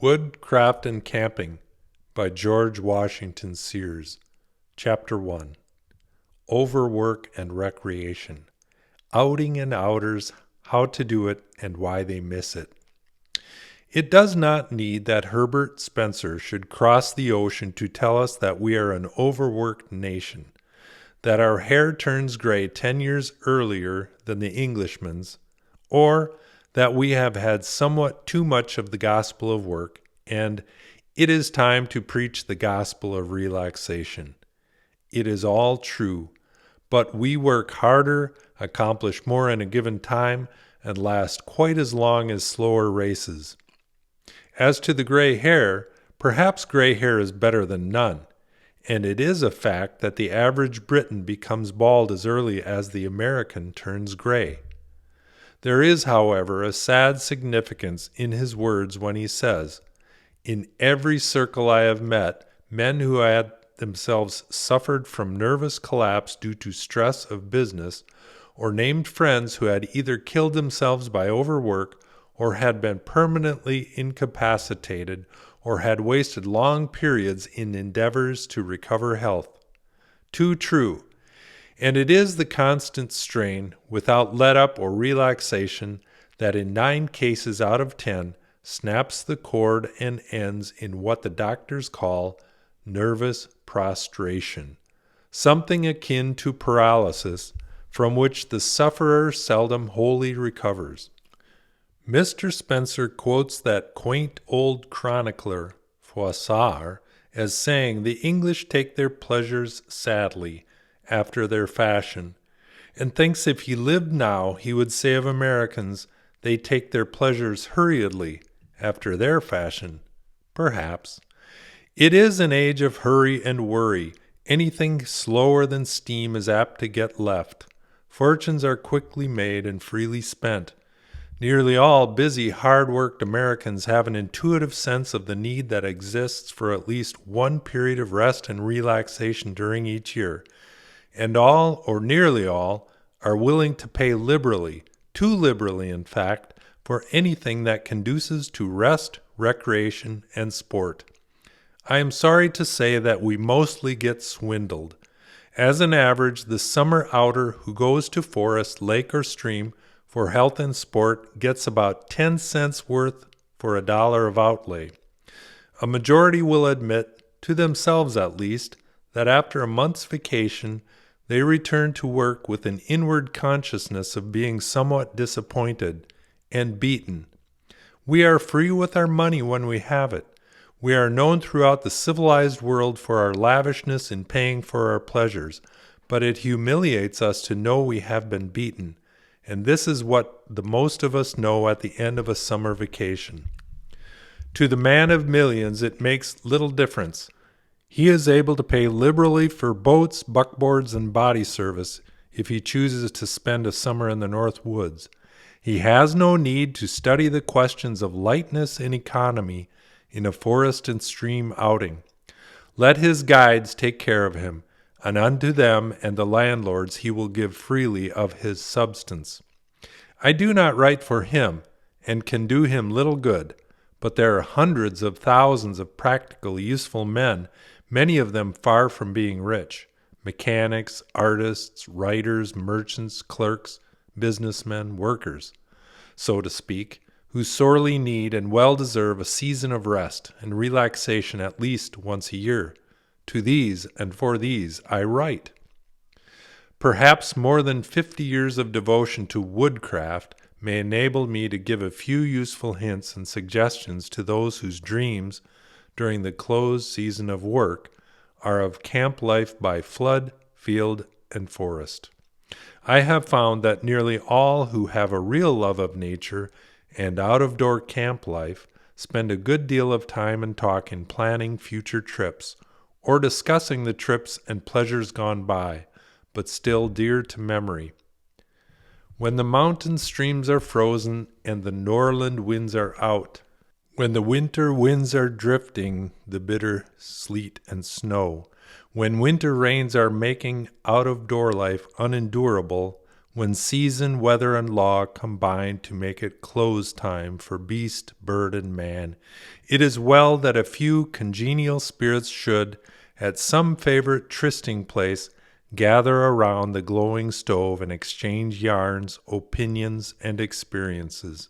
Woodcraft and Camping by George Washington Sears. Chapter 1. Overwork and Recreation. Outing and outers, how to do it and why they miss it. It does not need that Herbert Spencer should cross the ocean to tell us that we are an overworked nation, that our hair turns gray 10 years earlier than the Englishman's, or that we have had somewhat too much of the gospel of work, and it is time to preach the gospel of relaxation. It is all true, but we work harder, accomplish more in a given time, and last quite as long as slower races. As to the gray hair, perhaps gray hair is better than none, and it is a fact that the average Briton becomes bald as early as the American turns gray. There is, however, a sad significance in his words when he says, "In every circle I have met, men who had themselves suffered from nervous collapse due to stress of business, or named friends who had either killed themselves by overwork, or had been permanently incapacitated, or had wasted long periods in endeavors to recover health." Too true. And it is the constant strain, without let-up or relaxation, that in 9 cases out of 10 snaps the cord and ends in what the doctors call nervous prostration, something akin to paralysis, from which the sufferer seldom wholly recovers. Mr. Spencer quotes that quaint old chronicler, Froissart, as saying the English take their pleasures sadly, after their fashion, and thinks if he lived now he would say of Americans they take their pleasures hurriedly, after their fashion. Perhaps. It is an age of hurry and worry. Anything slower than steam is apt to get left. Fortunes are quickly made and freely spent. Nearly all busy, hard-worked Americans have an intuitive sense of the need that exists for at least one period of rest and relaxation during each year, and all, or nearly all, are willing to pay liberally, too liberally in fact, for anything that conduces to rest, recreation, and sport. I am sorry to say that we mostly get swindled. As an average, the summer outer who goes to forest, lake, or stream for health and sport gets about 10 cents worth for $1 of outlay. A majority will admit, to themselves at least, that after a month's vacation, they return to work with an inward consciousness of being somewhat disappointed and beaten. We are free with our money when we have it. We are known throughout the civilized world for our lavishness in paying for our pleasures, but it humiliates us to know we have been beaten, and this is what the most of us know at the end of a summer vacation. To the man of millions, it makes little difference. He is able to pay liberally for boats, buckboards, and body service if he chooses to spend a summer in the North Woods. He has no need to study the questions of lightness and economy in a forest and stream outing. Let his guides take care of him, and unto them and the landlords he will give freely of his substance. I do not write for him, and can do him little good, but there are hundreds of thousands of practical, useful men, many of them far from being rich, mechanics, artists, writers, merchants, clerks, businessmen, workers, so to speak, who sorely need and well deserve a season of rest and relaxation at least once a year. To these and for these I write. Perhaps more than 50 years of devotion to woodcraft may enable me to give a few useful hints and suggestions to those whose dreams, during the closed season of work, are of camp life by flood, field, and forest. I have found that nearly all who have a real love of nature and out-of-door camp life spend a good deal of time and talk in planning future trips, or discussing the trips and pleasures gone by, but still dear to memory. When the mountain streams are frozen and the norland winds are out, when the winter winds are drifting the bitter sleet and snow, when winter rains are making out-of-door life unendurable, when season, weather, and law combine to make it close time for beast, bird, and man, it is well that a few congenial spirits should, at some favorite trysting place, gather around the glowing stove and exchange yarns, opinions, and experiences.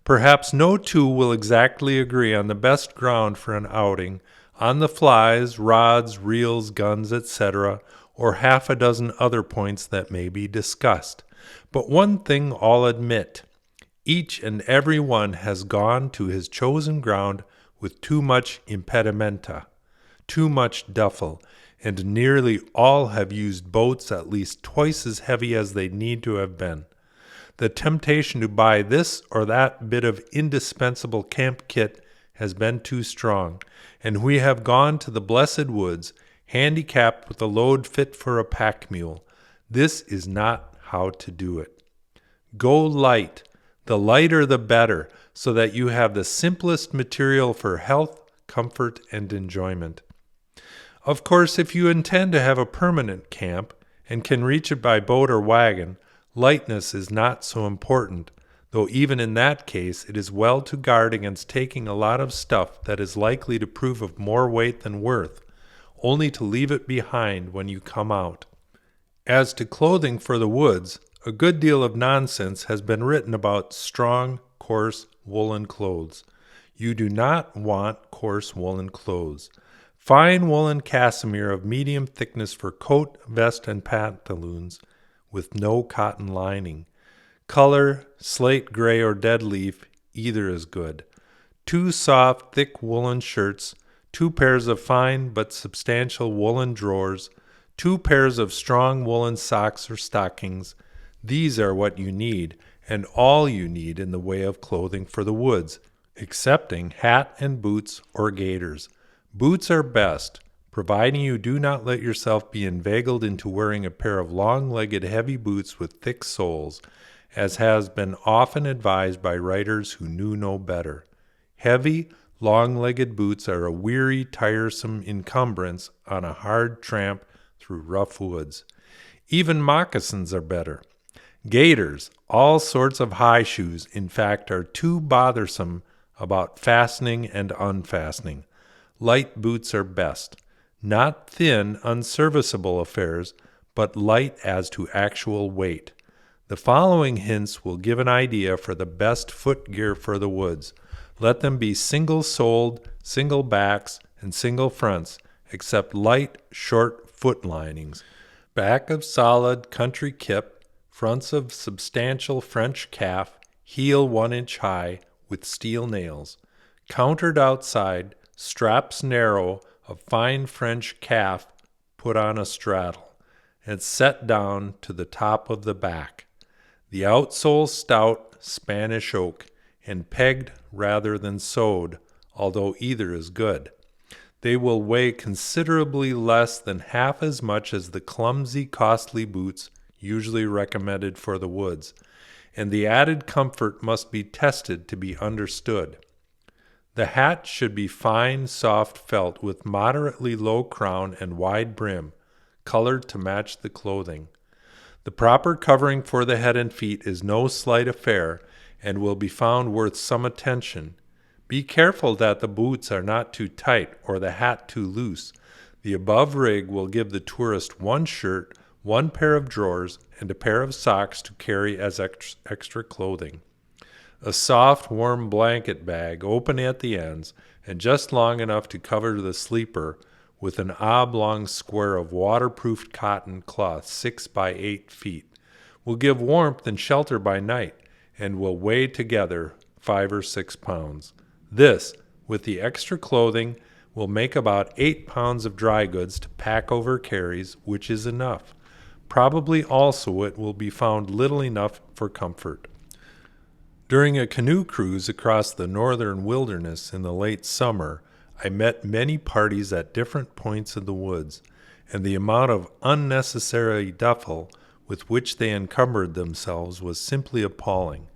Perhaps no two will exactly agree on the best ground for an outing, on the flies, rods, reels, guns, etc., or half a dozen other points that may be discussed. But one thing all admit: each and every one has gone to his chosen ground with too much impedimenta, too much duffel, and nearly all have used boats at least twice as heavy as they need to have been. The temptation to buy this or that bit of indispensable camp kit has been too strong, and we have gone to the blessed woods, handicapped with a load fit for a pack mule. This is not how to do it. Go light, the lighter the better, so that you have the simplest material for health, comfort, and enjoyment. Of course, if you intend to have a permanent camp and can reach it by boat or wagon, lightness is not so important, though even in that case it is well to guard against taking a lot of stuff that is likely to prove of more weight than worth, only to leave it behind when you come out. As to clothing for the woods, a good deal of nonsense has been written about strong, coarse, woolen clothes. You do not want coarse woolen clothes. Fine woolen casimere of medium thickness for coat, vest, and pantaloons, with no cotton lining. Color, slate gray or dead leaf, either is good. 2 soft, thick woolen shirts, 2 pairs of fine but substantial woolen drawers, 2 pairs of strong woolen socks or stockings. These are what you need, and all you need in the way of clothing for the woods, excepting hat and boots or gaiters. Boots are best, providing you do not let yourself be inveigled into wearing a pair of long-legged heavy boots with thick soles, as has been often advised by writers who knew no better. Heavy, long-legged boots are a weary, tiresome encumbrance on a hard tramp through rough woods. Even moccasins are better. Gaiters, all sorts of high shoes, in fact, are too bothersome about fastening and unfastening. Light boots are best. Not thin, unserviceable affairs, but light as to actual weight. The following hints will give an idea for the best foot gear for the woods. Let them be single-soled, single backs, and single fronts, except light, short foot linings. Back of solid country kip, fronts of substantial French calf, heel 1 inch high, with steel nails. Countered outside, straps narrow, of fine French calf put on a straddle, and set down to the top of the back. The outsole stout, Spanish oak, and pegged rather than sewed, although either is good. They will weigh considerably less than half as much as the clumsy, costly boots usually recommended for the woods, and the added comfort must be tested to be understood. The hat should be fine, soft felt with moderately low crown and wide brim, colored to match the clothing. The proper covering for the head and feet is no slight affair and will be found worth some attention. Be careful that the boots are not too tight or the hat too loose. The above rig will give the tourist 1 shirt, 1 pair of drawers, and a pair of socks to carry as extra clothing. A soft, warm blanket bag, open at the ends, and just long enough to cover the sleeper, with an oblong square of waterproofed cotton cloth 6 by 8 feet, will give warmth and shelter by night, and will weigh together 5 or 6 pounds. This, with the extra clothing, will make about 8 pounds of dry goods to pack over carries, which is enough. Probably also it will be found little enough for comfort. During a canoe cruise across the northern wilderness in the late summer, I met many parties at different points in the woods, and the amount of unnecessary duffel with which they encumbered themselves was simply appalling.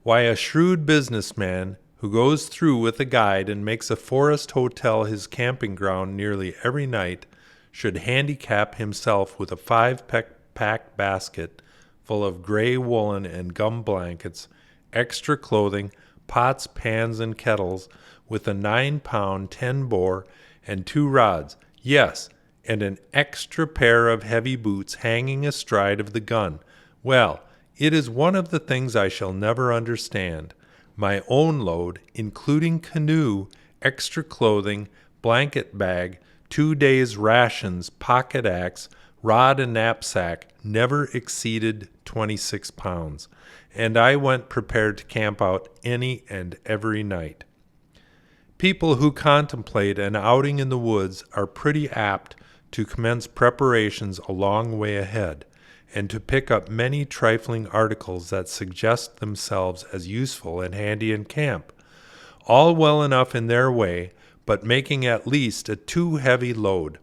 Why, a shrewd businessman who goes through with a guide and makes a forest hotel his camping ground nearly every night should handicap himself with a 5-pack basket full of gray woolen and gum blankets, extra clothing, pots, pans, and kettles, with a 9-pound 10-bore and 2 rods. Yes, and an extra pair of heavy boots hanging astride of the gun. Well, it is one of the things I shall never understand. My own load, including canoe, extra clothing, blanket bag, 2 days' rations, pocket axe, rod and knapsack, never exceeded 26 pounds, and I went prepared to camp out any and every night. People who contemplate an outing in the woods are pretty apt to commence preparations a long way ahead, and to pick up many trifling articles that suggest themselves as useful and handy in camp. All well enough in their way, but making at least a too heavy load.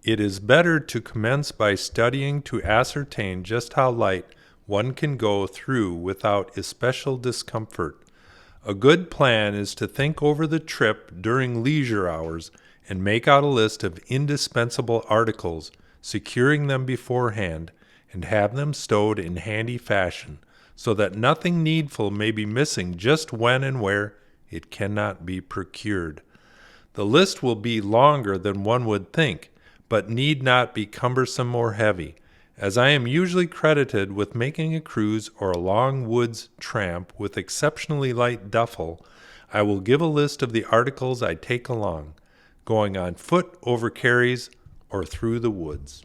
It is better to commence by studying to ascertain just how light one can go through without especial discomfort. A good plan is to think over the trip during leisure hours and make out a list of indispensable articles, securing them beforehand, and have them stowed in handy fashion, so that nothing needful may be missing just when and where it cannot be procured. The list will be longer than one would think, but need not be cumbersome or heavy. As I am usually credited with making a cruise or a long woods tramp with exceptionally light duffel, I will give a list of the articles I take along, going on foot over carries or through the woods.